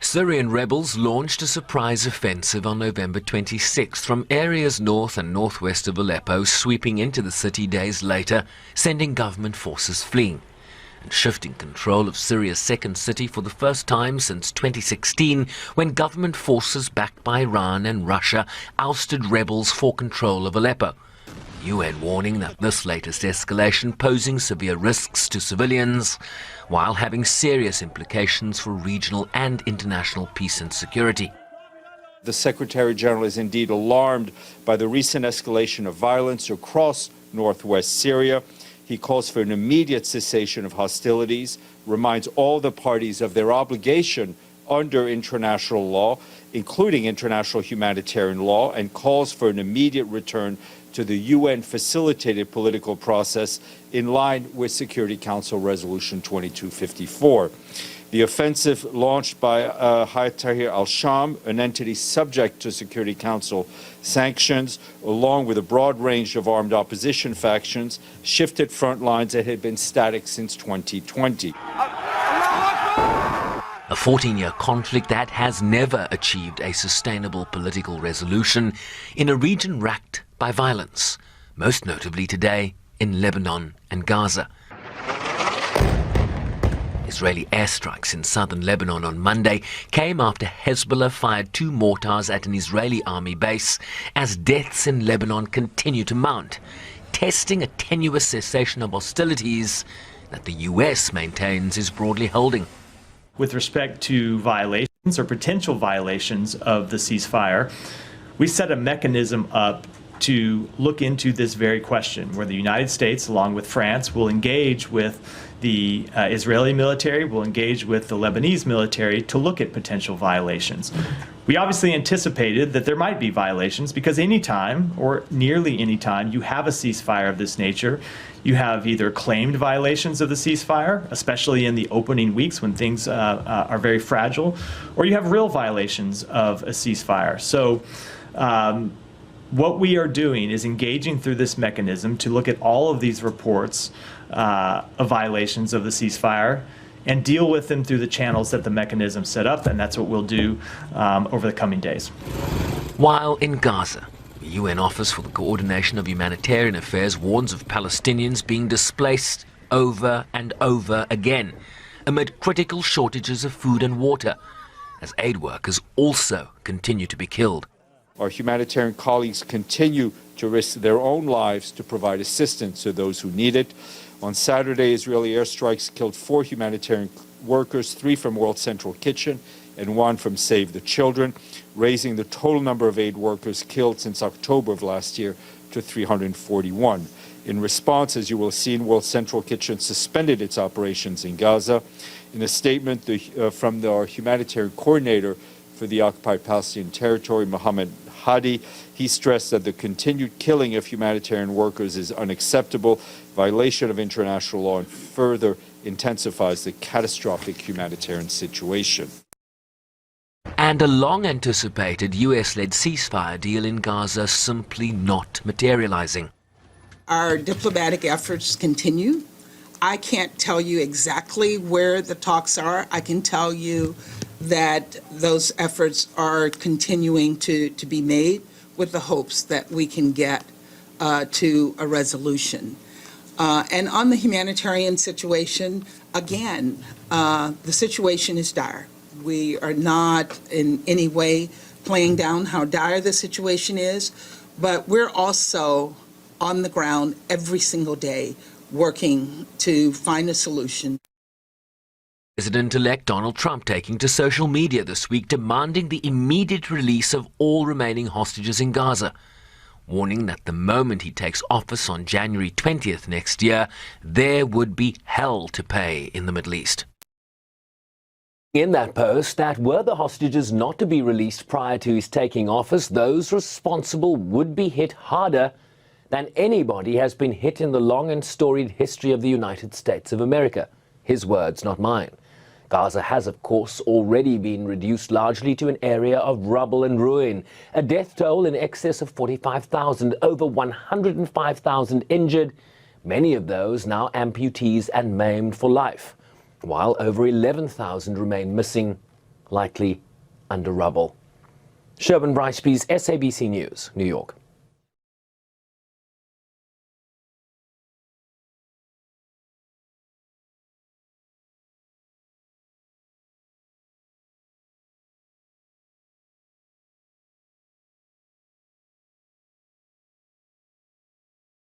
Syrian rebels launched a surprise offensive on November 26th from areas north and northwest of Aleppo, sweeping into the city days later, sending government forces fleeing and shifting control of Syria's second city for the first time since 2016, when government forces backed by Iran and Russia ousted rebels for control of Aleppo. UN warning that this latest escalation posing severe risks to civilians, while having serious implications for regional and international peace and security. The Secretary General is indeed alarmed by the recent escalation of violence across northwest Syria. He calls for an immediate cessation of hostilities, reminds all the parties of their obligation under international law, including international humanitarian law, and calls for an immediate return to the UN-facilitated political process in line with Security Council Resolution 2254. The offensive launched by Hayat Tahrir al-Sham, an entity subject to Security Council sanctions, along with a broad range of armed opposition factions, shifted front lines that had been static since 2020. A 14-year conflict that has never achieved a sustainable political resolution in a region racked by violence, most notably today in Lebanon and Gaza. Israeli airstrikes in southern Lebanon on Monday came after Hezbollah fired 2 mortars at an Israeli army base as deaths in Lebanon continue to mount, testing a tenuous cessation of hostilities that the US maintains is broadly holding. With respect to violations or potential violations of the ceasefire, we set a mechanism up to look into this very question, where the United States, along with France, will engage with the Israeli military, will engage with the Lebanese military to look at potential violations. We obviously anticipated that there might be violations because anytime, or nearly any time, you have a ceasefire of this nature, you have either claimed violations of the ceasefire, especially in the opening weeks when things are very fragile, or you have real violations of a ceasefire. So what we are doing is engaging through this mechanism to look at all of these reports of violations of the ceasefire and deal with them through the channels that the mechanism set up, and that's what we'll do over the coming days. While in Gaza, the UN Office for the Coordination of Humanitarian Affairs warns of Palestinians being displaced over and over again amid critical shortages of food and water, as aid workers also continue to be killed. Our humanitarian colleagues continue to risk their own lives to provide assistance to those who need it. On Saturday, Israeli airstrikes killed 4 humanitarian workers, 3 from World Central Kitchen and 1 from Save the Children, raising the total number of aid workers killed since October of last year to 341. In response, as you will have seen, World Central Kitchen suspended its operations in Gaza. In a statement from our humanitarian coordinator for the occupied Palestinian territory, Mohammed Hadi, he stressed that the continued killing of humanitarian workers is unacceptable, violation of international law, and further intensifies the catastrophic humanitarian situation. And a long-anticipated US-led ceasefire deal in Gaza simply not materializing. Our diplomatic efforts continue. I can't tell you exactly where the talks are. I can tell you that those efforts are continuing to be made with the hopes that we can get to a resolution. And on the humanitarian situation, again, the situation is dire. We are not in any way playing down how dire the situation is, but we're also on the ground every single day working to find a solution. President-elect Donald Trump taking to social media this week demanding the immediate release of all remaining hostages in Gaza, warning that the moment he takes office on January 20th next year, there would be hell to pay in the Middle East. In that post, that were the hostages not to be released prior to his taking office, those responsible would be hit harder than anybody has been hit in the long and storied history of the United States of America. His words, not mine. Gaza has, of course, already been reduced largely to an area of rubble and ruin. A death toll in excess of 45,000, over 105,000 injured, many of those now amputees and maimed for life, while over 11,000 remain missing likely under rubble. Sherwin Bryce-Pease, SABC News, New York.